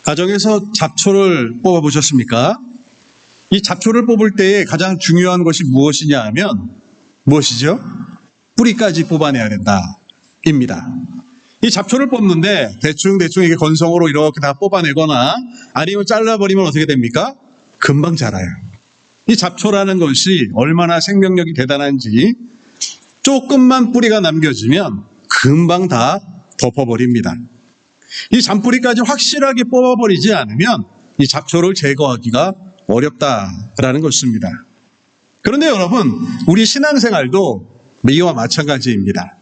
가정에서 잡초를 뽑아보셨습니까? 이 잡초를 뽑을 때에 가장 중요한 것이 무엇이냐 하면 무엇이죠? 뿌리까지 뽑아내야 된다입니다. 이 잡초를 뽑는데 대충 이게 건성으로 이렇게 다 뽑아내거나 아니면 잘라버리면 어떻게 됩니까? 금방 자라요. 이 잡초라는 것이 얼마나 생명력이 대단한지 조금만 뿌리가 남겨지면 금방 다 덮어버립니다. 이 잔뿌리까지 확실하게 뽑아버리지 않으면 이 잡초를 제거하기가 어렵다라는 것입니다. 그런데 여러분, 우리 신앙생활도 이와 마찬가지입니다.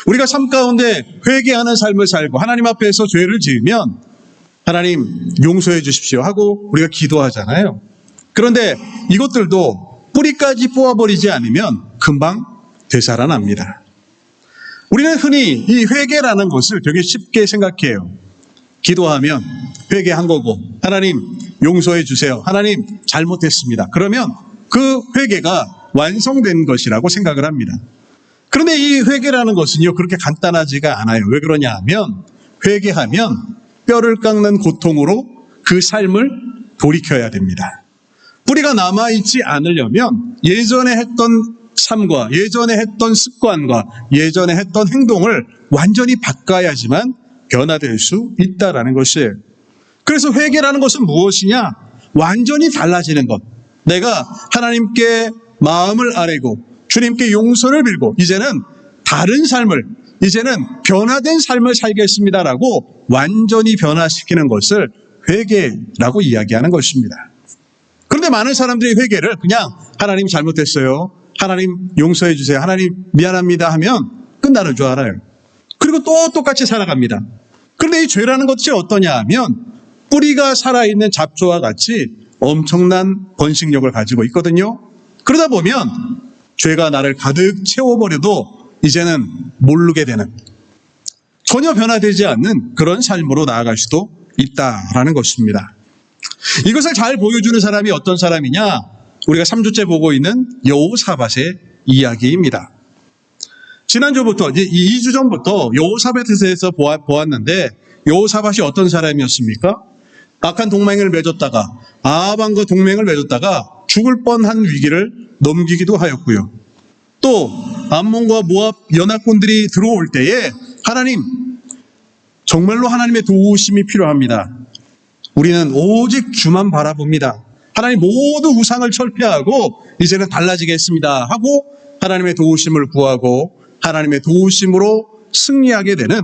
우리가 삶 가운데 회개하는 삶을 살고 하나님 앞에서 죄를 지으면 하나님 용서해 주십시오 하고 우리가 기도하잖아요. 그런데 이것들도 뿌리까지 뽑아버리지 않으면 금방 되살아납니다. 우리는 흔히 이 회개라는 것을 되게 쉽게 생각해요. 기도하면 회개한 거고 하나님 용서해 주세요. 하나님 잘못했습니다. 그러면 그 회개가 완성된 것이라고 생각을 합니다. 그런데 이 회개라는 것은요 그렇게 간단하지가 않아요. 왜 그러냐 하면 회개하면 뼈를 깎는 고통으로 그 삶을 돌이켜야 됩니다. 뿌리가 남아있지 않으려면 예전에 했던 삶과 예전에 했던 습관과 예전에 했던 행동을 완전히 바꿔야지만 변화될 수 있다라는 것이에요. 그래서 회개라는 것은 무엇이냐? 완전히 달라지는 것. 내가 하나님께 마음을 아뢰고 주님께 용서를 빌고 이제는 다른 삶을, 이제는 변화된 삶을 살겠습니다라고 완전히 변화시키는 것을 회개라고 이야기하는 것입니다. 그런데 많은 사람들이 회개를 그냥 하나님 잘못했어요, 하나님 용서해 주세요, 하나님 미안합니다 하면 끝나는 줄 알아요. 그리고 또 똑같이 살아갑니다. 그런데 이 죄라는 것이 어떠냐 하면 뿌리가 살아있는 잡초와 같이 엄청난 번식력을 가지고 있거든요. 그러다 보면 죄가 나를 가득 채워버려도 이제는 모르게 되는, 전혀 변화되지 않는 그런 삶으로 나아갈 수도 있다라는 것입니다. 이것을 잘 보여주는 사람이 어떤 사람이냐? 우리가 3주째 보고 있는 여호사밧의 이야기입니다. 지난주부터, 이제 2주 전부터 여호사밧에 대해서 보았는데 여호사밧이 어떤 사람이었습니까? 악한 동맹을 맺었다가 아합왕과 동맹을 맺었다가 죽을 뻔한 위기를 넘기기도 하였고요. 또 암몬과 모압 연합군들이 들어올 때에 하나님, 정말로 하나님의 도우심이 필요합니다. 우리는 오직 주만 바라봅니다. 하나님 모두 우상을 철폐하고 이제는 달라지겠습니다 하고 하나님의 도우심을 구하고 하나님의 도우심으로 승리하게 되는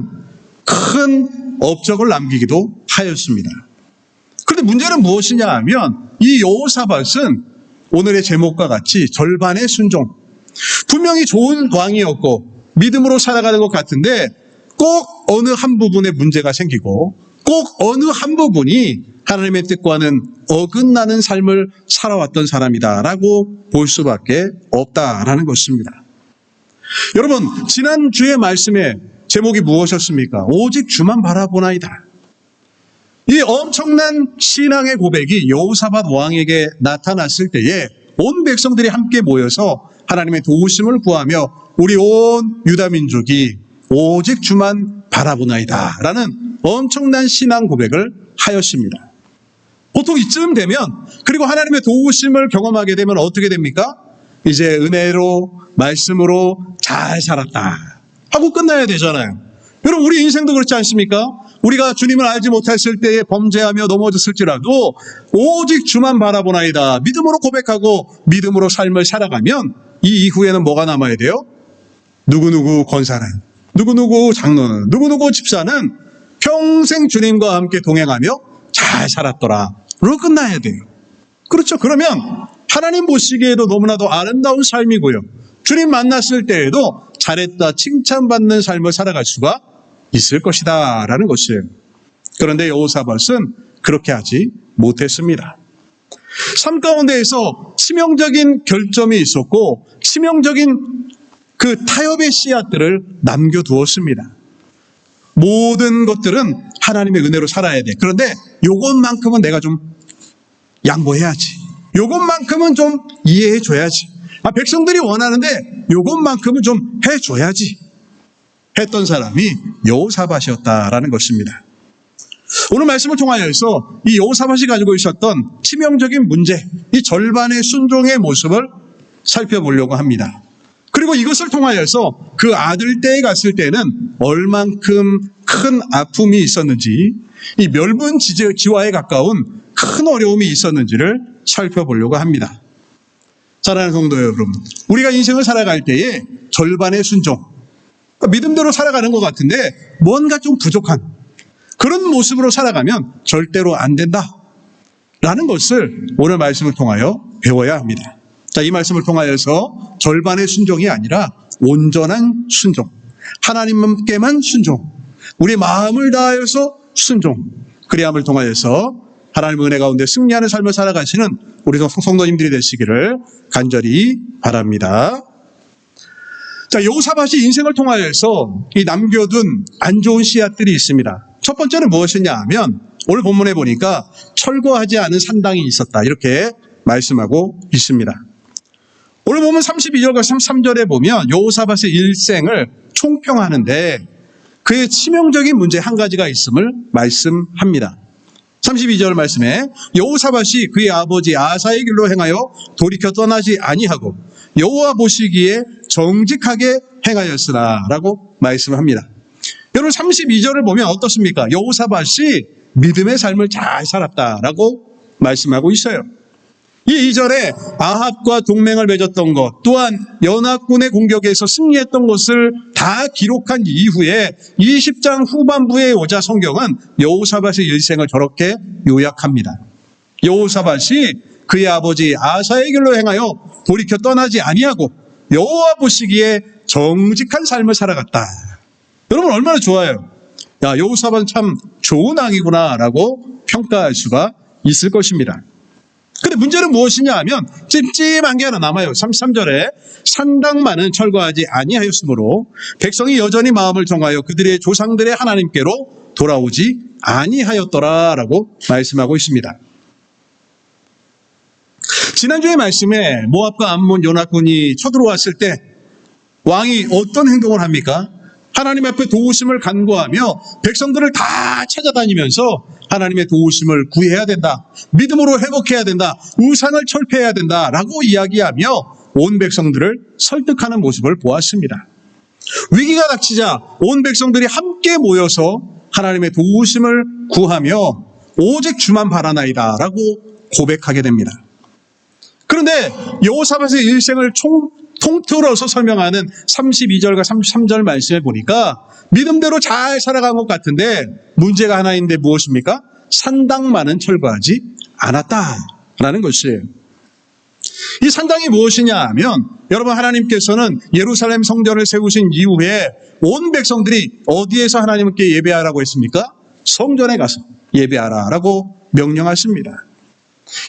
큰 업적을 남기기도 하였습니다. 그런데 문제는 무엇이냐 하면 이 여호사밧은 오늘의 제목과 같이 절반의 순종, 분명히 좋은 왕이었고 믿음으로 살아가는 것 같은데 꼭 어느 한 부분에 문제가 생기고 꼭 어느 한 부분이 하나님의 뜻과는 어긋나는 삶을 살아왔던 사람이다라고 볼 수밖에 없다라는 것입니다. 여러분, 지난주의 말씀의 제목이 무엇이었습니까? 오직 주만 바라보나이다. 이 엄청난 신앙의 고백이 여호사밧 왕에게 나타났을 때에 온 백성들이 함께 모여서 하나님의 도우심을 구하며 우리 온 유다 민족이 오직 주만 바라보나이다 라는 엄청난 신앙 고백을 하였습니다. 보통 이쯤 되면, 그리고 하나님의 도우심을 경험하게 되면 어떻게 됩니까? 이제 은혜로 말씀으로 잘 살았다 하고 끝나야 되잖아요. 여러분, 우리 인생도 그렇지 않습니까? 우리가 주님을 알지 못했을 때에 범죄하며 넘어졌을지라도 오직 주만 바라보나이다 믿음으로 고백하고 믿음으로 삶을 살아가면 이 이후에는 뭐가 남아야 돼요? 누구누구 권사는, 누구누구 장로는, 누구누구 집사는 평생 주님과 함께 동행하며 잘 살았더라 로 끝나야 돼요. 그렇죠. 그러면 하나님 보시기에도 너무나도 아름다운 삶이고요, 주님 만났을 때에도 잘했다 칭찬받는 삶을 살아갈 수가 있을 것이다 라는 것이에요. 그런데 여호사밧은 그렇게 하지 못했습니다. 삶 가운데에서 치명적인 결점이 있었고 치명적인 그 타협의 씨앗들을 남겨두었습니다. 모든 것들은 하나님의 은혜로 살아야 돼. 그런데 요것만큼은 내가 좀 양보해야지. 요것만큼은 좀 이해해줘야지. 백성들이 원하는데 요것만큼은 좀 해줘야지 했던 사람이 여호사밧이었다라는 것입니다. 오늘 말씀을 통하여서 이 여호사밧이 가지고 있었던 치명적인 문제, 이 절반의 순종의 모습을 살펴보려고 합니다. 그리고 이것을 통하여서 그 아들 때에 갔을 때는 얼만큼 큰 아픔이 있었는지, 이 멸문지화에 가까운 큰 어려움이 있었는지를 살펴보려고 합니다. 사랑하는 성도 여러분, 우리가 인생을 살아갈 때에 절반의 순종, 믿음대로 살아가는 것 같은데 뭔가 좀 부족한 그런 모습으로 살아가면 절대로 안 된다 라는 것을 오늘 말씀을 통하여 배워야 합니다. 자, 이 말씀을 통하여서 절반의 순종이 아니라 온전한 순종, 하나님께만 순종, 우리 마음을 다하여서 순종, 그리함을 통하여서 하나님의 은혜 가운데 승리하는 삶을 살아가시는 우리 성도님들이 되시기를 간절히 바랍니다. 자, 여호사밧이 인생을 통하여서 이 남겨둔 안 좋은 씨앗들이 있습니다. 첫 번째는 무엇이냐 하면 오늘 본문에 보니까 철거하지 않은 산당이 있었다, 이렇게 말씀하고 있습니다. 오늘 보면 32절과 33절에 보면 여호사밧의 일생을 총평하는데 그의 치명적인 문제 한 가지가 있음을 말씀합니다. 32절 말씀에 여호사밧이 그의 아버지 아사의 길로 행하여 돌이켜 떠나지 아니하고 여호와 보시기에 정직하게 행하였으나 라고 말씀합니다. 여러분 32절을 보면 어떻습니까? 여호사밧이 믿음의 삶을 잘 살았다라고 말씀하고 있어요. 이 2절에 아합과 동맹을 맺었던 것, 또한 연합군의 공격에서 승리했던 것을 다 기록한 이후에 20장 후반부에 오자 성경은 여호사밧의 일생을 저렇게 요약합니다. 여호사밧이 그의 아버지 아사의 길로 행하여 돌이켜 떠나지 아니하고 여호와 보시기에 정직한 삶을 살아갔다. 여러분 얼마나 좋아요. 야, 여호사밧은 참 좋은 왕이구나 라고 평가할 수가 있을 것입니다. 근데 문제는 무엇이냐 하면 찜찜한 게 하나 남아요. 33절에 산당만은 철거하지 아니하였으므로 백성이 여전히 마음을 정하여 그들의 조상들의 하나님께로 돌아오지 아니하였더라라고 말씀하고 있습니다. 지난주의 말씀에 모압과 암몬 연합군이 쳐들어왔을 때 왕이 어떤 행동을 합니까? 하나님 앞에 도우심을 간구하며 백성들을 다 찾아다니면서 하나님의 도우심을 구해야 된다, 믿음으로 회복해야 된다, 우상을 철폐해야 된다라고 이야기하며 온 백성들을 설득하는 모습을 보았습니다. 위기가 닥치자 온 백성들이 함께 모여서 하나님의 도우심을 구하며 오직 주만 바라나이다 라고 고백하게 됩니다. 그런데 여호사밧의 일생을 통틀어서 설명하는 32절과 33절 말씀에 보니까 믿음대로 잘 살아간 것 같은데 문제가 하나 있는데 무엇입니까? 산당만은 철거하지 않았다라는 것이에요. 이 산당이 무엇이냐 하면 여러분 하나님께서는 예루살렘 성전을 세우신 이후에 온 백성들이 어디에서 하나님께 예배하라고 했습니까? 성전에 가서 예배하라라고 명령하십니다.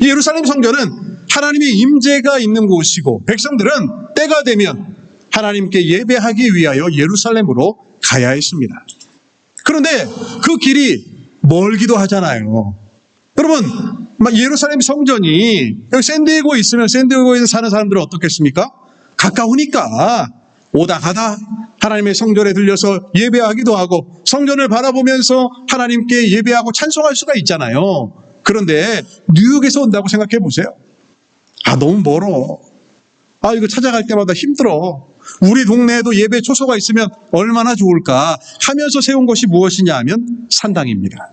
이 예루살렘 성전은 하나님의 임재가 있는 곳이고 백성들은 때가 되면 하나님께 예배하기 위하여 예루살렘으로 가야 했습니다. 그런데 그 길이 멀기도 하잖아요. 여러분 예루살렘 성전이 여기 샌디에고에 있으면 샌디에고에서 사는 사람들은 어떻겠습니까? 가까우니까 오다 가다 하나님의 성전에 들려서 예배하기도 하고 성전을 바라보면서 하나님께 예배하고 찬송할 수가 있잖아요. 그런데 뉴욕에서 온다고 생각해 보세요. 아, 너무 멀어. 아, 이거 찾아갈 때마다 힘들어. 우리 동네에도 예배 초소가 있으면 얼마나 좋을까 하면서 세운 것이 무엇이냐 하면 산당입니다.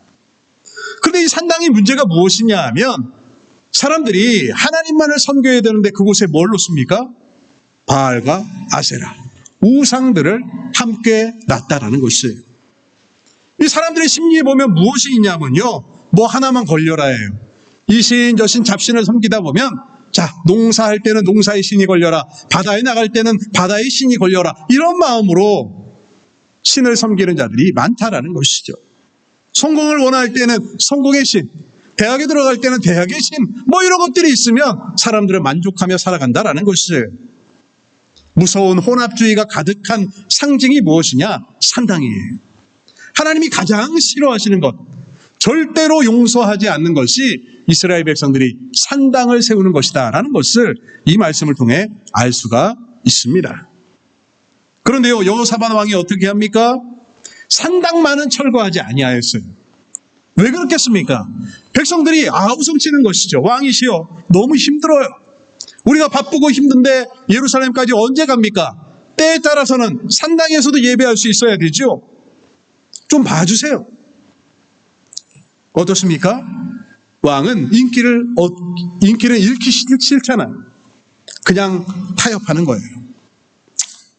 그런데 이 산당의 문제가 무엇이냐 하면 사람들이 하나님만을 섬겨야 되는데 그곳에 뭘 놓습니까? 바알과 아세라, 우상들을 함께 놨다라는 것이에요. 이 사람들의 심리에 보면 무엇이 있냐면요, 뭐 하나만 걸려라 해요. 이 신 저 신 잡신을 섬기다 보면 자, 농사할 때는 농사의 신이 걸려라, 바다에 나갈 때는 바다의 신이 걸려라, 이런 마음으로 신을 섬기는 자들이 많다라는 것이죠. 성공을 원할 때는 성공의 신, 대학에 들어갈 때는 대학의 신, 뭐 이런 것들이 있으면 사람들은 만족하며 살아간다라는 것이죠. 무서운 혼합주의가 가득한 상징이 무엇이냐? 산당이에요. 하나님이 가장 싫어하시는 것, 절대로 용서하지 않는 것이 이스라엘 백성들이 산당을 세우는 것이다 라는 것을 이 말씀을 통해 알 수가 있습니다. 그런데요, 여호사밧 왕이 어떻게 합니까? 산당만은 철거하지 아니하였어요. 왜 그렇겠습니까? 백성들이 아우성치는 것이죠. 왕이시여, 너무 힘들어요. 우리가 바쁘고 힘든데 예루살렘까지 언제 갑니까? 때에 따라서는 산당에서도 예배할 수 있어야 되죠. 좀 봐주세요. 어떻습니까? 왕은 인기를 잃기 싫잖아요. 그냥 타협하는 거예요.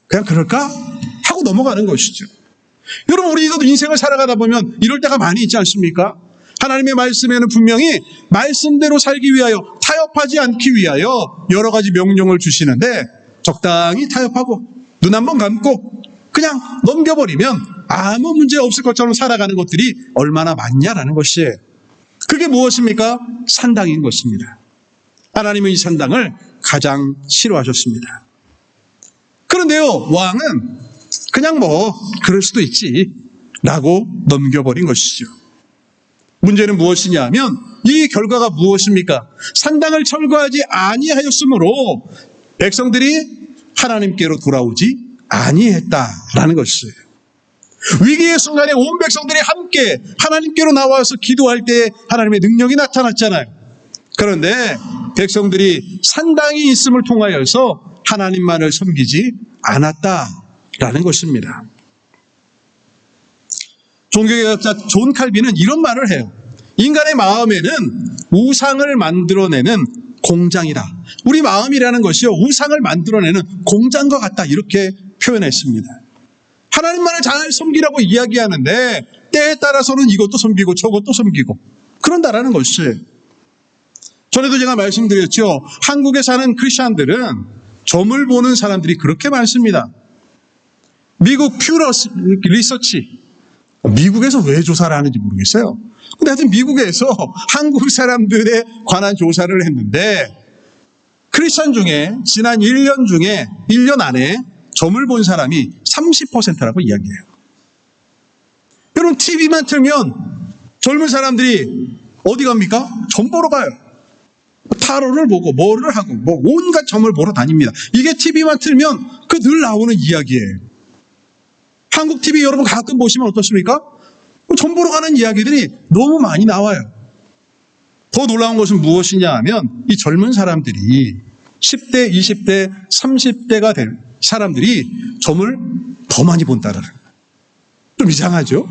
그냥 그럴까? 하고 넘어가는 것이죠. 여러분, 우리도 인생을 살아가다 보면 이럴 때가 많이 있지 않습니까? 하나님의 말씀에는 분명히 말씀대로 살기 위하여, 타협하지 않기 위하여 여러 가지 명령을 주시는데 적당히 타협하고 눈 한번 감고 그냥 넘겨버리면 아무 문제 없을 것처럼 살아가는 것들이 얼마나 많냐라는 것이에요. 그게 무엇입니까? 산당인 것입니다. 하나님은 이 산당을 가장 싫어하셨습니다. 그런데요, 왕은 그냥 그럴 수도 있지 라고 넘겨버린 것이죠. 문제는 무엇이냐 하면 이 결과가 무엇입니까? 산당을 철거하지 아니하였으므로 백성들이 하나님께로 돌아오지 아니했다라는 것이에요. 위기의 순간에 온 백성들이 함께 하나님께로 나와서 기도할 때 하나님의 능력이 나타났잖아요. 그런데 백성들이 산당이 있음을 통하여서 하나님만을 섬기지 않았다라는 것입니다. 종교개혁자 존 칼빈은 이런 말을 해요. 인간의 마음에는 우상을 만들어내는 공장이다. 우리 마음이라는 것이요, 우상을 만들어내는 공장과 같다, 이렇게 표현했습니다. 하나님만을 잘 섬기라고 이야기하는데 때에 따라서는 이것도 섬기고 저것도 섬기고 그런다라는 것이에요. 전에도 제가 말씀드렸죠. 한국에 사는 크리스찬들은 점을 보는 사람들이 그렇게 많습니다. 미국 퓨 리서치, 미국에서 왜 조사를 하는지 모르겠어요. 근데 하여튼 미국에서 한국 사람들에 관한 조사를 했는데 크리스찬 중에 지난 1년 중에 1년 안에 점을 본 사람이 30%라고 이야기해요. 여러분, TV만 틀면 젊은 사람들이 어디 갑니까? 점 보러 가요. 타로를 보고 뭐를 하고 온갖 점을 보러 다닙니다. 이게 TV만 틀면 그 늘 나오는 이야기예요. 한국 TV 여러분 가끔 보시면 어떻습니까? 점 보러 가는 이야기들이 너무 많이 나와요. 더 놀라운 것은 무엇이냐 하면 이 젊은 사람들이 10대, 20대, 30대가 될 사람들이 점을 더 많이 본다는 거예요. 좀 이상하죠?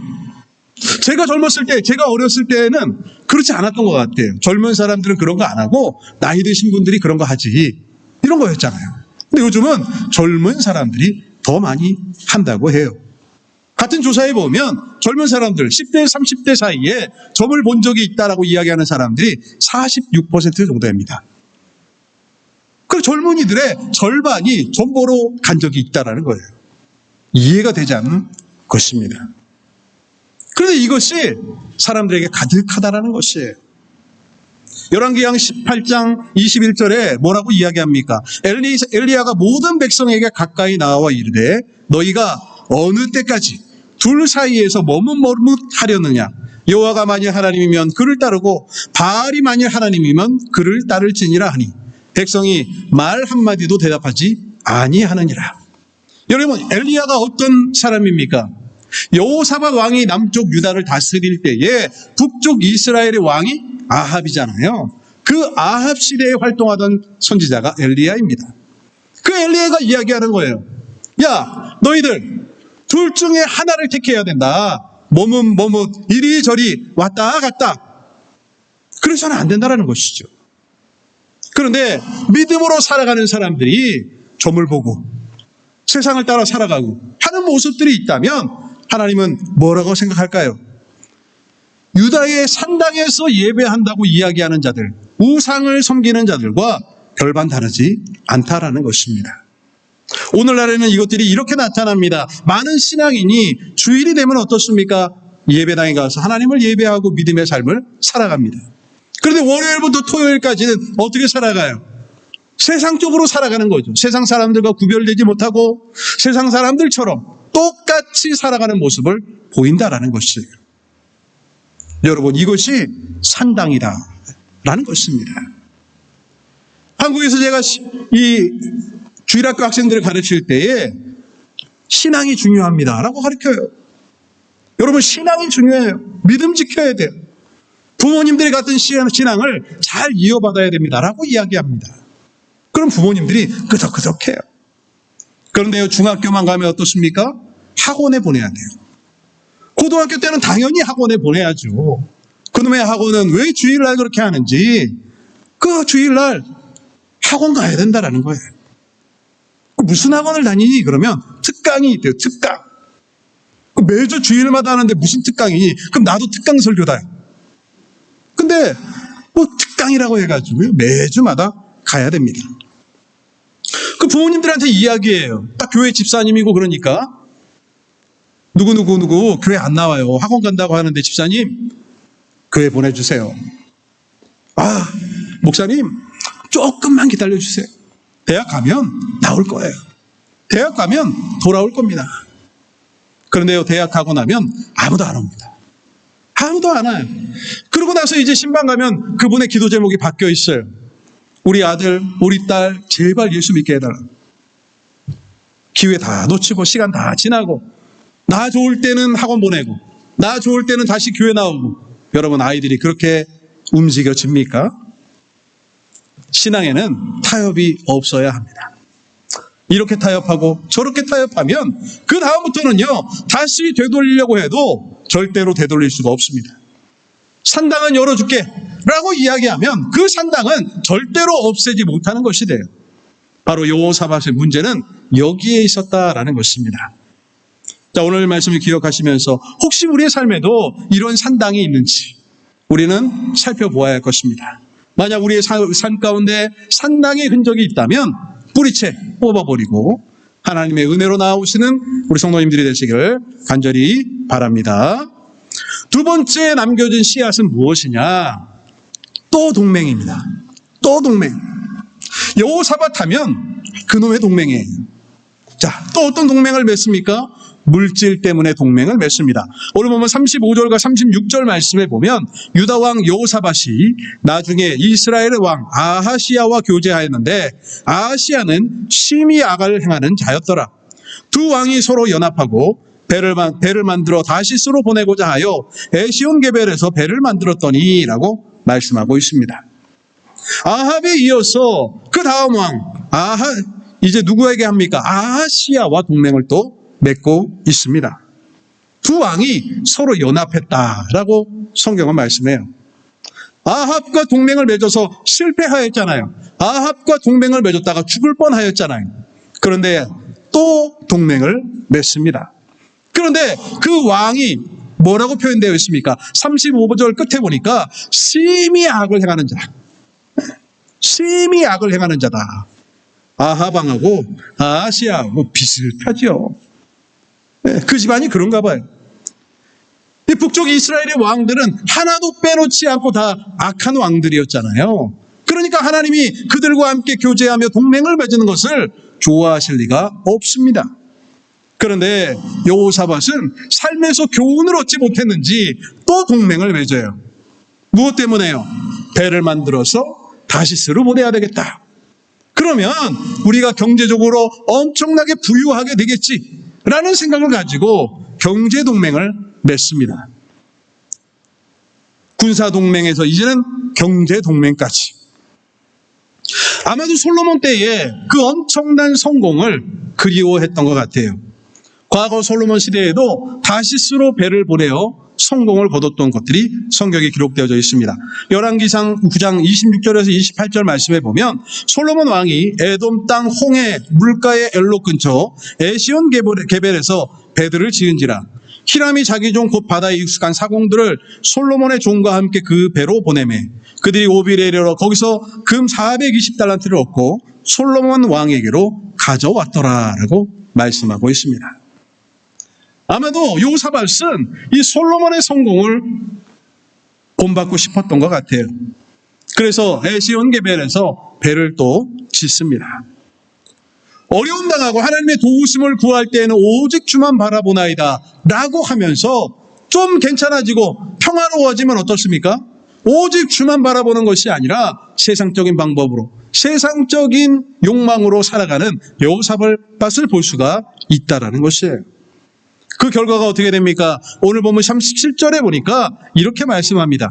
제가 젊었을 때, 제가 어렸을 때는 그렇지 않았던 것 같아요. 젊은 사람들은 그런 거 안 하고 나이 드신 분들이 그런 거 하지, 이런 거였잖아요. 근데 요즘은 젊은 사람들이 더 많이 한다고 해요. 같은 조사에 보면 젊은 사람들 10대, 30대 사이에 점을 본 적이 있다라고 이야기하는 사람들이 46% 정도입니다. 그 젊은이들의 절반이 점 보러 간 적이 있다라는 거예요. 이해가 되지 않는 것입니다. 그런데 이것이 사람들에게 가득하다라는 것이에요. 열왕기상 18장 21절에 뭐라고 이야기합니까? 엘리야가 모든 백성에게 가까이 나와 이르되 너희가 어느 때까지 둘 사이에서 머뭇머뭇하려느냐? 여호와가 만일 하나님이면 그를 따르고 바알이 만일 하나님이면 그를 따를지니라 하니 백성이 말 한마디도 대답하지 아니하느니라. 여러분, 엘리야가 어떤 사람입니까? 여호사밧 왕이 남쪽 유다를 다스릴 때에 북쪽 이스라엘의 왕이 아합이잖아요. 그 아합 시대에 활동하던 선지자가 엘리야입니다. 그 엘리야가 이야기하는 거예요. 야, 너희들 둘 중에 하나를 택해야 된다. 머뭇 이리저리 왔다 갔다. 그래서는 안 된다라는 것이죠. 그런데 믿음으로 살아가는 사람들이 점을 보고 세상을 따라 살아가고 하는 모습들이 있다면 하나님은 뭐라고 생각할까요? 유다의 산당에서 예배한다고 이야기하는 자들, 우상을 섬기는 자들과 별반 다르지 않다라는 것입니다. 오늘날에는 이것들이 이렇게 나타납니다. 많은 신앙인이 주일이 되면 어떻습니까? 예배당에 가서 하나님을 예배하고 믿음의 삶을 살아갑니다. 그런데 월요일부터 토요일까지는 어떻게 살아가요? 세상적으로 살아가는 거죠. 세상 사람들과 구별되지 못하고 세상 사람들처럼 똑같이 살아가는 모습을 보인다라는 것이에요. 여러분, 이것이 산당이다라는 것입니다. 한국에서 제가 이 주일학교 학생들을 가르칠 때에 신앙이 중요합니다라고 가르쳐요. 여러분, 신앙이 중요해요. 믿음 지켜야 돼요. 부모님들이 갖던 신앙을 잘 이어받아야 됩니다라고 이야기합니다. 그럼 부모님들이 끄덕끄덕해요. 그런데요, 중학교만 가면 어떻습니까? 학원에 보내야 돼요. 고등학교 때는 당연히 학원에 보내야죠. 그놈의 학원은 왜 주일날 그렇게 하는지, 그 주일날 학원 가야 된다라는 거예요. 무슨 학원을 다니니? 그러면 특강이 있대요. 특강. 매주 주일마다 하는데 무슨 특강이니? 그럼 나도 특강 설교다. 근데 뭐 특강이라고 해가지고요, 매주마다 가야 됩니다. 그 부모님들한테 이야기해요. 딱 교회 집사님이고 그러니까 누구 교회 안 나와요. 학원 간다고 하는데 집사님 교회 보내주세요. 아, 목사님 조금만 기다려주세요. 대학 가면 나올 거예요. 대학 가면 돌아올 겁니다. 그런데요, 대학 가고 나면 아무도 안 옵니다. 아무도 안 와요. 그러고 나서 이제 신방 가면 그분의 기도 제목이 바뀌어 있어요. 우리 아들, 우리 딸 제발 예수 믿게 해달라. 기회 다 놓치고 시간 다 지나고 나 좋을 때는 학원 보내고 나 좋을 때는 다시 교회 나오고. 여러분, 아이들이 그렇게 움직여집니까? 신앙에는 타협이 없어야 합니다. 이렇게 타협하고 저렇게 타협하면 그 다음부터는요, 다시 되돌리려고 해도 절대로 되돌릴 수가 없습니다. 산당은 열어줄게 라고 이야기하면 그 산당은 절대로 없애지 못하는 것이 돼요. 바로 여호사밧의 문제는 여기에 있었다라는 것입니다. 자, 오늘 말씀을 기억하시면서 혹시 우리의 삶에도 이런 산당이 있는지 우리는 살펴보아야 할 것입니다. 만약 우리의 삶 가운데 산당의 흔적이 있다면 뿌리채 뽑아버리고 하나님의 은혜로 나오시는 우리 성도님들이 되시기를 간절히 바랍니다. 두 번째 남겨진 씨앗은 무엇이냐? 또 동맹입니다. 또 동맹. 여호사밧 하면 그놈의 동맹이에요. 자, 또 어떤 동맹을 맺습니까? 물질 때문에 동맹을 맺습니다. 오늘 보면 35절과 36절 말씀에 보면 유다 왕 여호사밧이 나중에 이스라엘의 왕 아하시야와 교제하였는데 아하시야는 심히 악을 행하는 자였더라. 두 왕이 서로 연합하고 배를 만들어 다시스로 보내고자 하여 에시온게벨에서 배를 만들었더니라고 말씀하고 있습니다. 아합에 이어서 그 다음 왕 이제 누구에게 합니까? 아하시야와 동맹을 또 맺고 있습니다. 두 왕이 서로 연합했다라고 성경은 말씀해요. 아합과 동맹을 맺어서 실패하였잖아요. 아합과 동맹을 맺었다가 죽을 뻔하였잖아요. 그런데 또 동맹을 맺습니다. 그런데 그 왕이 뭐라고 표현되어 있습니까? 35절 끝에 보니까 심히 악을 행하는 자. 심히 악을 행하는 자다. 아합왕하고 아하시야하고 비슷하죠. 그 집안이 그런가 봐요. 이 북쪽 이스라엘의 왕들은 하나도 빼놓지 않고 다 악한 왕들이었잖아요. 그러니까 하나님이 그들과 함께 교제하며 동맹을 맺는 것을 좋아하실 리가 없습니다. 그런데 여호사밧은 삶에서 교훈을 얻지 못했는지 또 동맹을 맺어요. 무엇 때문에요? 배를 만들어서 다시스로 보내야 되겠다. 그러면 우리가 경제적으로 엄청나게 부유하게 되겠지 라는 생각을 가지고 경제동맹을 맺습니다. 군사동맹에서 이제는 경제동맹까지. 아마도 솔로몬 때에 그 엄청난 성공을 그리워했던 것 같아요. 과거 솔로몬 시대에도 다시스로 배를 보내어 성공을 거뒀던 것들이 성경에 기록되어져 있습니다. 열왕기상 9장 26절에서 28절 말씀에 보면 솔로몬 왕이 에돔 땅 홍해 물가의 엘로 근처 에시온 게벨에서 배들을 지은지라 히람이 자기 종 곧 바다에 익숙한 사공들을 솔로몬의 종과 함께 그 배로 보내매 그들이 오빌에 이르러 거기서 금 420달란트를 얻고 솔로몬 왕에게로 가져왔더라라고 말씀하고 있습니다. 아마도 여호사밧은 이 솔로몬의 성공을 본받고 싶었던 것 같아요. 그래서 에시온게벨에서 배를 또 짓습니다. 어려움 당하고 하나님의 도우심을 구할 때에는 오직 주만 바라보나이다 라고 하면서 좀 괜찮아지고 평화로워지면 어떻습니까? 오직 주만 바라보는 것이 아니라 세상적인 방법으로 세상적인 욕망으로 살아가는 여호사밧을 볼 수가 있다라는 것이에요. 그 결과가 어떻게 됩니까? 오늘 보면 37절에 보니까 이렇게 말씀합니다.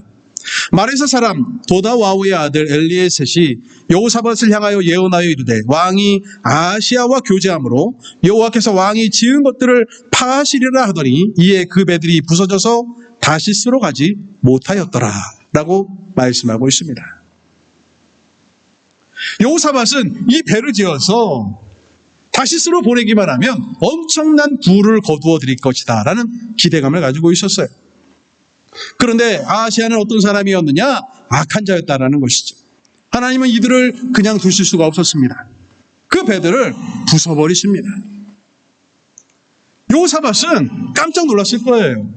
마레사 사람 도다와우의 아들 엘리에셋이 여호사밧을 향하여 예언하여 이르되 왕이 아시아와 교제함으로 여호와께서 왕이 지은 것들을 파하시리라 하더니 이에 그 배들이 부서져서 다시스로 가지 못하였더라 라고 말씀하고 있습니다. 여호사밧은 이 배를 지어서 다시스로 보내기만 하면 엄청난 부를 거두어 드릴 것이다 라는 기대감을 가지고 있었어요. 그런데 아시아는 어떤 사람이었느냐? 악한 자였다라는 것이죠. 하나님은 이들을 그냥 두실 수가 없었습니다. 그 배들을 부숴버리십니다. 여호사밧은 깜짝 놀랐을 거예요.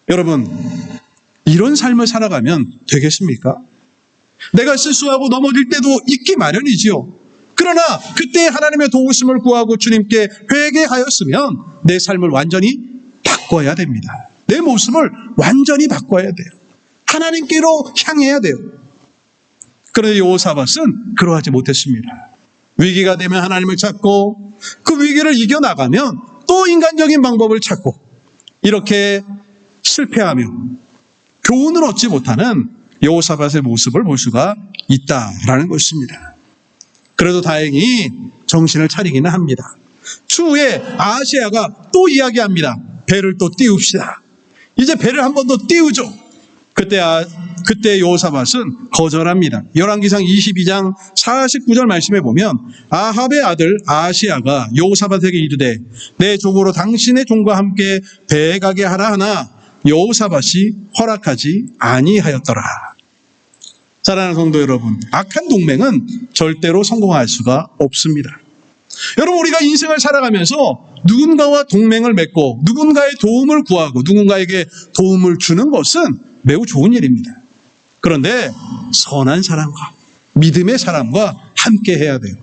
여러분, 이런 삶을 살아가면 되겠습니까? 내가 실수하고 넘어질 때도 있기 마련이지요. 그러나 그때 하나님의 도우심을 구하고 주님께 회개하였으면 내 삶을 완전히 바꿔야 됩니다. 내 모습을 완전히 바꿔야 돼요. 하나님께로 향해야 돼요. 그런데 여호사밧은 그러하지 못했습니다. 위기가 되면 하나님을 찾고 그 위기를 이겨나가면 또 인간적인 방법을 찾고 이렇게 실패하며 교훈을 얻지 못하는 여호사밧의 모습을 볼 수가 있다라는 것입니다. 그래도 다행히 정신을 차리기는 합니다. 추후에 아시아가 또 이야기합니다. 배를 또 띄웁시다. 이제 배를 한 번 더 띄우죠. 그때 여호사밧은 거절합니다. 열왕기상 22장 49절 말씀에 보면 아합의 아들 아시아가 여호사밧에게 이르되 내 종으로 당신의 종과 함께 배에 가게 하라 하나 여호사밧이 허락하지 아니하였더라. 사랑하는 성도 여러분, 악한 동맹은 절대로 성공할 수가 없습니다. 여러분, 우리가 인생을 살아가면서 누군가와 동맹을 맺고 누군가의 도움을 구하고 누군가에게 도움을 주는 것은 매우 좋은 일입니다. 그런데 선한 사람과 믿음의 사람과 함께 해야 돼요.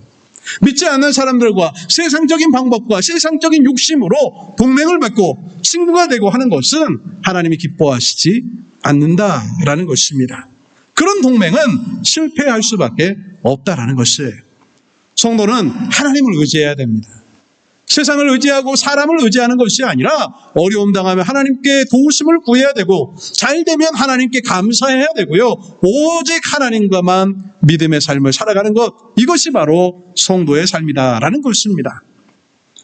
믿지 않는 사람들과 세상적인 방법과 세상적인 욕심으로 동맹을 맺고 친구가 되고 하는 것은 하나님이 기뻐하시지 않는다라는 것입니다. 그런 동맹은 실패할 수밖에 없다라는 것이에요. 성도는 하나님을 의지해야 됩니다. 세상을 의지하고 사람을 의지하는 것이 아니라 어려움 당하면 하나님께 도우심을 구해야 되고 잘 되면 하나님께 감사해야 되고요. 오직 하나님과만 믿음의 삶을 살아가는 것, 이것이 바로 성도의 삶이다라는 것입니다.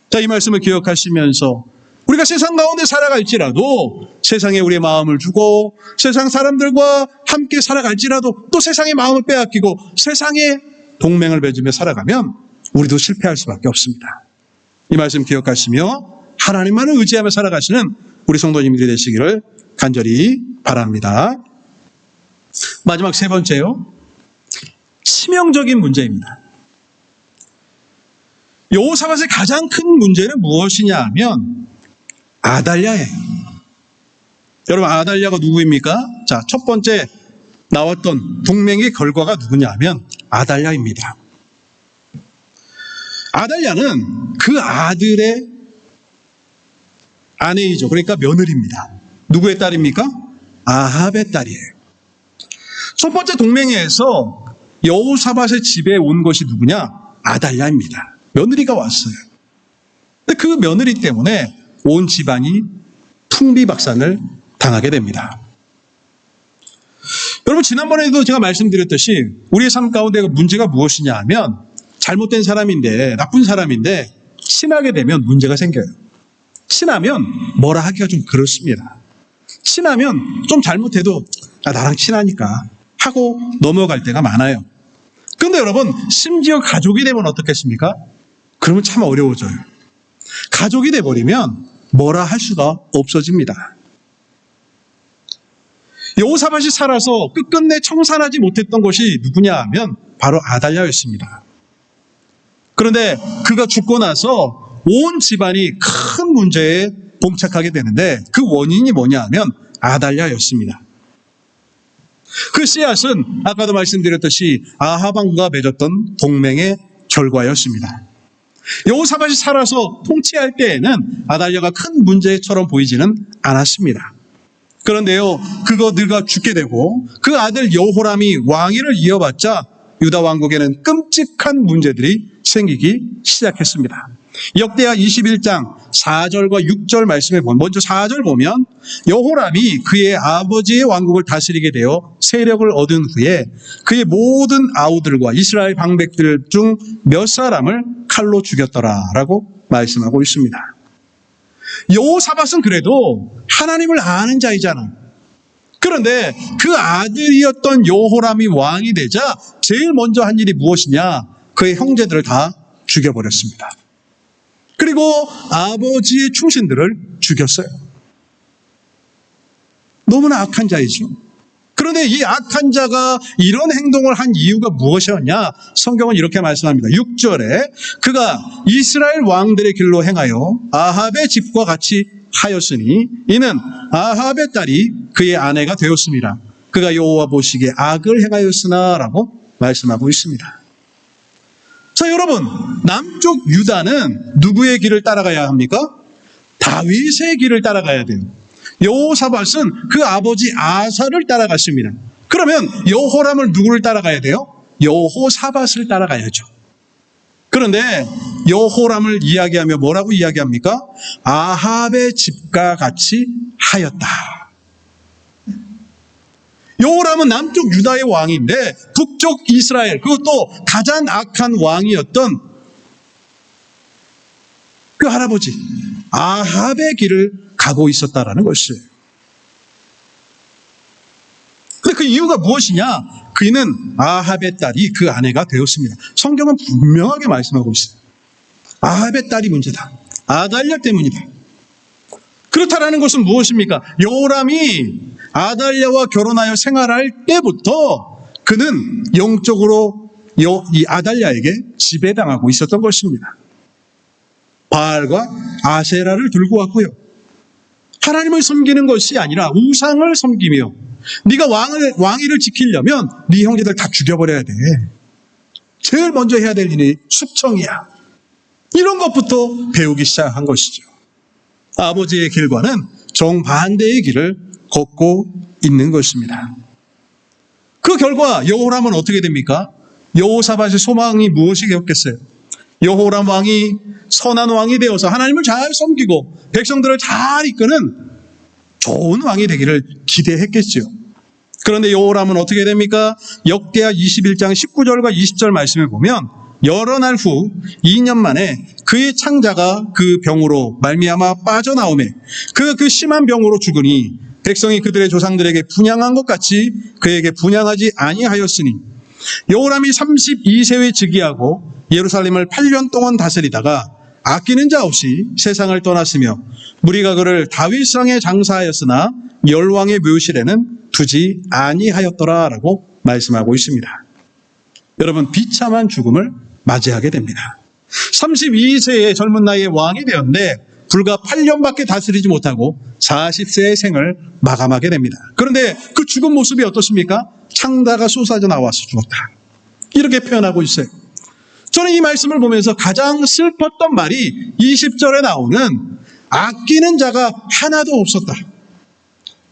자, 이 말씀을 기억하시면서 우리가 세상 가운데 살아갈지라도 세상에 우리의 마음을 주고 세상 사람들과 함께 살아갈지라도 또 세상의 마음을 빼앗기고 세상에 동맹을 맺으며 살아가면 우리도 실패할 수밖에 없습니다. 이 말씀 기억하시며 하나님만을 의지하며 살아가시는 우리 성도님들이 되시기를 간절히 바랍니다. 마지막 세 번째요. 치명적인 문제입니다. 여호사밧의 가장 큰 문제는 무엇이냐 하면 아달랴예요. 여러분, 아달랴가 누구입니까? 자, 첫 번째 나왔던 동맹의 결과가 누구냐 하면 아달랴입니다. 아달랴는 그 아들의 아내이죠. 그러니까 며느리입니다. 누구의 딸입니까? 아합의 딸이에요. 첫 번째 동맹회에서 여호사밧의 집에 온 것이 누구냐? 아달랴입니다. 며느리가 왔어요. 근데 그 며느리 때문에 온 집안이 풍비박산을 당하게 됩니다. 여러분, 지난번에도 제가 말씀드렸듯이 우리의 삶 가운데 문제가 무엇이냐 하면 잘못된 사람인데, 나쁜 사람인데 친하게 되면 문제가 생겨요. 친하면 뭐라 하기가 좀 그렇습니다. 친하면 좀 잘못해도 나랑 친하니까 하고 넘어갈 때가 많아요. 그런데 여러분, 심지어 가족이 되면 어떻겠습니까? 그러면 참 어려워져요. 가족이 돼버리면 뭐라 할 수가 없어집니다. 여호사밧이 살아서 끝끝내 청산하지 못했던 것이 누구냐 하면 바로 아달랴였습니다. 그런데 그가 죽고 나서 온 집안이 큰 문제에 봉착하게 되는데 그 원인이 뭐냐 하면 아달랴였습니다. 그 씨앗은 아까도 말씀드렸듯이 아합왕과 맺었던 동맹의 결과였습니다. 여호사밧이 살아서 통치할 때에는 아달랴가 큰 문제처럼 보이지는 않았습니다. 그런데요, 그가 죽게 되고 그 아들 여호람이 왕위를 이어받자 유다 왕국에는 끔찍한 문제들이 생기기 시작했습니다. 역대하 21장 4절과 6절 말씀에 보면, 먼저 4절 보면 여호람이 그의 아버지의 왕국을 다스리게 되어 세력을 얻은 후에 그의 모든 아우들과 이스라엘 방백들 중 몇 사람을 칼로 죽였더라라고 말씀하고 있습니다. 여호사밧은 그래도 하나님을 아는 자이잖아. 그런데 그 아들이었던 여호람이 왕이 되자 제일 먼저 한 일이 무엇이냐? 그의 형제들을 다 죽여버렸습니다. 그리고 아버지의 충신들을 죽였어요. 너무나 악한 자이죠. 그런데 이 악한 자가 이런 행동을 한 이유가 무엇이었냐? 성경은 이렇게 말씀합니다. 6절에 그가 이스라엘 왕들의 길로 행하여 아합의 집과 같이 하였으니 이는 아합의 딸이 그의 아내가 되었습니다. 그가 여호와 보시기에 악을 행하였으나 라고 말씀하고 있습니다. 자, 여러분, 남쪽 유다는 누구의 길을 따라가야 합니까? 다윗의 길을 따라가야 돼요. 여호사밧은 그 아버지 아사를 따라갔습니다. 그러면 여호람을 누구를 따라가야 돼요? 여호사밧을 따라가야죠. 그런데 여호람을 이야기하며 뭐라고 이야기합니까? 아합의 집과 같이 하였다. 여호람은 남쪽 유다의 왕인데 북쪽 이스라엘, 그것도 가장 악한 왕이었던 그 할아버지 아합의 길을 가고 있었다라는 것이에요. 근데 그 이유가 무엇이냐? 그는 아합의 딸이 그 아내가 되었습니다. 성경은 분명하게 말씀하고 있어요. 아합의 딸이 문제다. 아달랴 때문이다. 그렇다라는 것은 무엇입니까? 여호람이 아달랴와 결혼하여 생활할 때부터 그는 영적으로 이 아달랴에게 지배당하고 있었던 것입니다. 바알과 아세라를 들고 왔고요. 하나님을 섬기는 것이 아니라 우상을 섬기며 네가 왕위를 지키려면 네 형제들 다 죽여버려야 돼. 제일 먼저 해야 될 일이 숙청이야. 이런 것부터 배우기 시작한 것이죠. 아버지의 길과는 정반대의 길을 걷고 있는 것입니다. 그 결과 여호람은 어떻게 됩니까? 여호사밧의 소망이 무엇이겠어요? 여호람 왕이 선한 왕이 되어서 하나님을 잘 섬기고 백성들을 잘 이끄는 좋은 왕이 되기를 기대했겠죠. 그런데 여호람은 어떻게 됩니까? 역대하 21장 19절과 20절 말씀을 보면 여러 날 후 2년 만에 그의 창자가 그 병으로 말미암아 빠져나오매 그 심한 병으로 죽으니 백성이 그들의 조상들에게 분향한 것 같이 그에게 분향하지 아니하였으니 여호람이 32세에 즉위하고 예루살렘을 8년 동안 다스리다가 아끼는 자 없이 세상을 떠났으며 무리가 그를 다윗상에 장사하였으나 열왕의 묘실에는 두지 아니하였더라라고 말씀하고 있습니다. 여러분, 비참한 죽음을 맞이하게 됩니다. 32세의 젊은 나이에 왕이 되었는데 불과 8년밖에 다스리지 못하고 40세의 생을 마감하게 됩니다. 그런데 그 죽은 모습이 어떻습니까? 창자가 쏟아져 나와서 죽었다. 이렇게 표현하고 있어요. 저는 이 말씀을 보면서 가장 슬펐던 말이 20절에 나오는 아끼는 자가 하나도 없었다.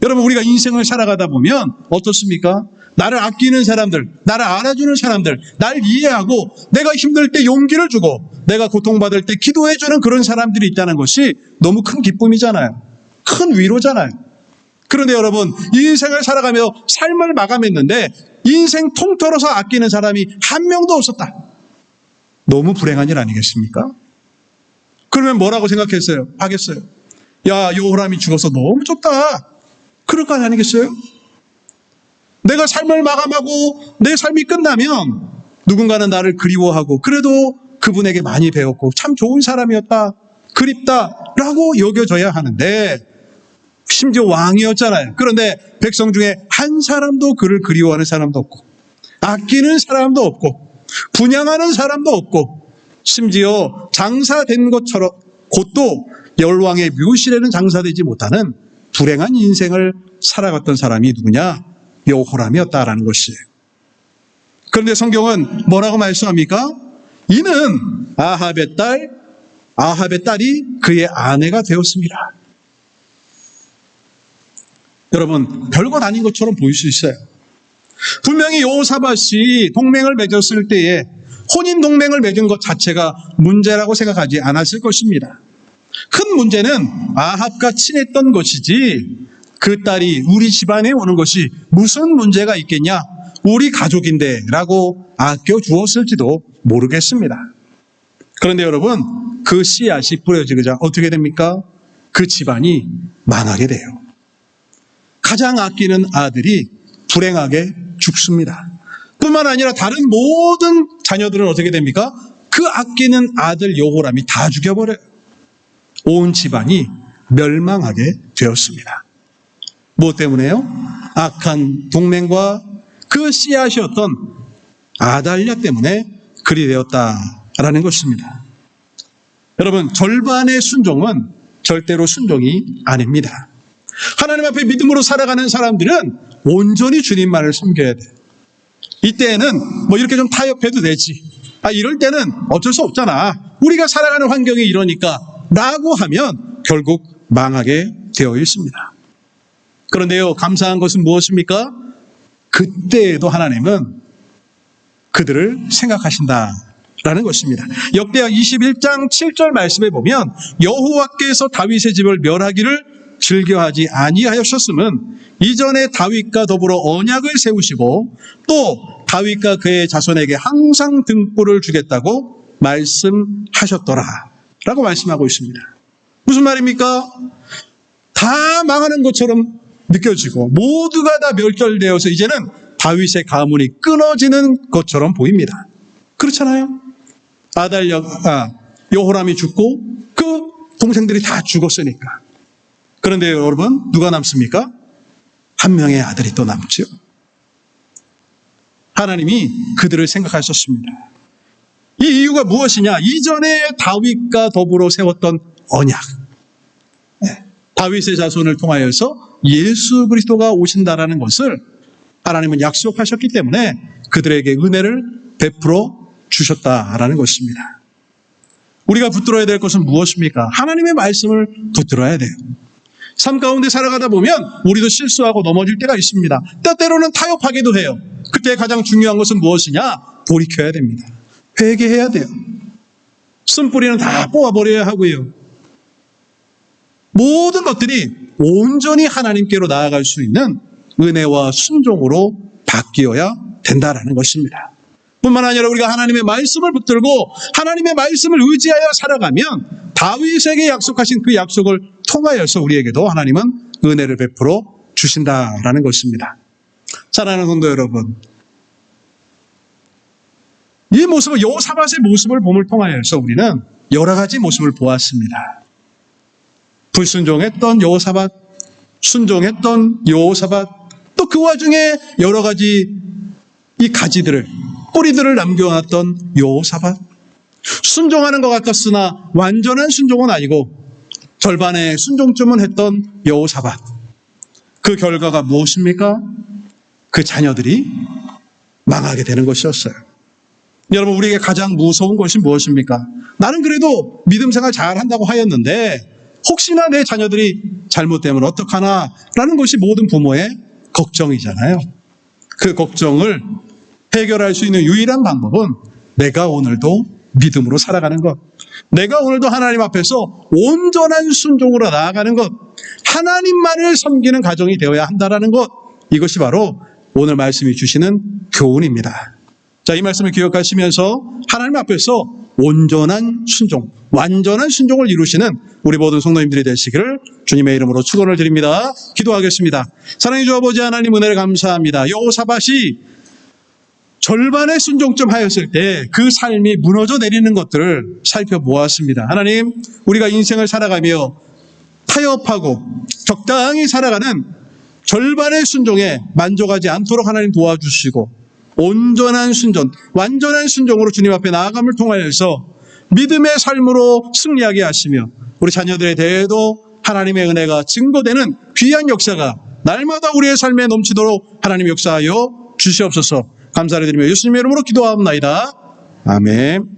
여러분, 우리가 인생을 살아가다 보면 어떻습니까? 나를 아끼는 사람들, 나를 알아주는 사람들, 날 이해하고 내가 힘들 때 용기를 주고 내가 고통받을 때 기도해주는 그런 사람들이 있다는 것이 너무 큰 기쁨이잖아요. 큰 위로잖아요. 그런데 여러분, 인생을 살아가며 삶을 마감했는데 인생 통틀어서 아끼는 사람이 한 명도 없었다. 너무 불행한 일 아니겠습니까? 그러면 뭐라고 하겠어요? 야, 여호람이 죽어서 너무 좁다. 그럴 거 아니겠어요? 내가 삶을 마감하고 내 삶이 끝나면 누군가는 나를 그리워하고 그래도 그분에게 많이 배웠고 참 좋은 사람이었다, 그립다라고 여겨져야 하는데 심지어 왕이었잖아요. 그런데 백성 중에 한 사람도 그를 그리워하는 사람도 없고 아끼는 사람도 없고 분양하는 사람도 없고 심지어 장사된 것처럼 곧도 열왕의 묘실에는 장사되지 못하는 불행한 인생을 살아갔던 사람이 누구냐? 여호람이었다라는 것이에요. 그런데 성경은 뭐라고 말씀합니까? 이는 아합의 딸이 그의 아내가 되었습니다. 여러분, 별것 아닌 것처럼 보일 수 있어요. 분명히 여호사밧이 동맹을 맺었을 때에 혼인 동맹을 맺은 것 자체가 문제라고 생각하지 않았을 것입니다. 큰 문제는 아합과 친했던 것이지 그 딸이 우리 집안에 오는 것이 무슨 문제가 있겠냐, 우리 가족인데 라고 아껴주었을지도 모르겠습니다. 그런데 여러분, 그 씨앗이 뿌려지자 어떻게 됩니까? 그 집안이 망하게 돼요. 가장 아끼는 아들이 불행하게 죽습니다. 뿐만 아니라 다른 모든 자녀들은 어떻게 됩니까? 그 아끼는 아들 여호람이 다 죽여버려요. 온 집안이 멸망하게 되었습니다. 무엇 때문에요? 악한 동맹과 그 씨앗이었던 아달랴 때문에 그리 되었다라는 것입니다. 여러분, 절반의 순종은 절대로 순종이 아닙니다. 하나님 앞에 믿음으로 살아가는 사람들은 온전히 주님만을 섬겨야 돼요. 이때에는 뭐 이렇게 좀 타협해도 되지, 이럴 때는 어쩔 수 없잖아, 우리가 살아가는 환경이 이러니까 라고 하면 결국 망하게 되어 있습니다. 그런데요, 감사한 것은 무엇입니까? 그때에도 하나님은 그들을 생각하신다라는 것입니다. 역대하 21장 7절 말씀에 보면 여호와께서 다윗의 집을 멸하기를 즐겨하지 아니하셨음은 이전에 다윗과 더불어 언약을 세우시고 또 다윗과 그의 자손에게 항상 등불을 주겠다고 말씀하셨더라 라고 말씀하고 있습니다. 무슨 말입니까? 다 망하는 것처럼 느껴지고 모두가 다 멸절되어서 이제는 다윗의 가문이 끊어지는 것처럼 보입니다. 그렇잖아요. 여호람이 죽고 그 동생들이 다 죽었으니까. 그런데 여러분, 누가 남습니까? 한 명의 아들이 또 남죠. 하나님이 그들을 생각하셨습니다. 이 이유가 무엇이냐? 이전에 다윗과 더불어 세웠던 언약, 다윗의 자손을 통하여서 예수 그리스도가 오신다라는 것을 하나님은 약속하셨기 때문에 그들에게 은혜를 베풀어 주셨다라는 것입니다. 우리가 붙들어야 될 것은 무엇입니까? 하나님의 말씀을 붙들어야 돼요. 삶 가운데 살아가다 보면 우리도 실수하고 넘어질 때가 있습니다. 때로는 타협하기도 해요. 그때 가장 중요한 것은 무엇이냐? 돌이켜야 됩니다. 회개해야 돼요. 쓴뿌리는 다 뽑아버려야 하고요. 모든 것들이 온전히 하나님께로 나아갈 수 있는 은혜와 순종으로 바뀌어야 된다라는 것입니다. 뿐만 아니라 우리가 하나님의 말씀을 붙들고 하나님의 말씀을 의지하여 살아가면 다윗에게 약속하신 그 약속을 통하여서 우리에게도 하나님은 은혜를 베풀어 주신다라는 것입니다. 사랑하는 성도 여러분, 이 모습을, 여호사밧의 모습을 봄을 통하여서 우리는 여러 가지 모습을 보았습니다. 불순종했던 여호사밧, 순종했던 여호사밧, 또 그 와중에 여러 가지 이 가지들을, 뿌리들을 남겨놨던 여호사밧. 순종하는 것 같았으나 완전한 순종은 아니고 절반의 순종쯤은 했던 여호사밧. 그 결과가 무엇입니까? 그 자녀들이 망하게 되는 것이었어요. 여러분, 우리에게 가장 무서운 것이 무엇입니까? 나는 그래도 믿음 생활 잘 한다고 하였는데 혹시나 내 자녀들이 잘못되면 어떡하나 라는 것이 모든 부모의 걱정이잖아요. 그 걱정을 해결할 수 있는 유일한 방법은 내가 오늘도 믿음으로 살아가는 것, 내가 오늘도 하나님 앞에서 온전한 순종으로 나아가는 것, 하나님만을 섬기는 가정이 되어야 한다는 것, 이것이 바로 오늘 말씀이 주시는 교훈입니다. 자, 이 말씀을 기억하시면서 하나님 앞에서 온전한 순종, 완전한 순종을 이루시는 우리 모든 성도님들이 되시기를 주님의 이름으로 축원을 드립니다. 기도하겠습니다. 사랑의 주 아버지 하나님, 은혜를 감사합니다. 여호사밧이 절반의 순종점 하였을 때 그 삶이 무너져 내리는 것들을 살펴보았습니다. 하나님, 우리가 인생을 살아가며 타협하고 적당히 살아가는 절반의 순종에 만족하지 않도록 하나님 도와주시고 온전한 순종, 완전한 순종으로 주님 앞에 나아감을 통하여서 믿음의 삶으로 승리하게 하시며 우리 자녀들에 대해도 하나님의 은혜가 증거되는 귀한 역사가 날마다 우리의 삶에 넘치도록 하나님 역사하여 주시옵소서. 감사를 드리며 예수님의 이름으로 기도하옵나이다. 아멘.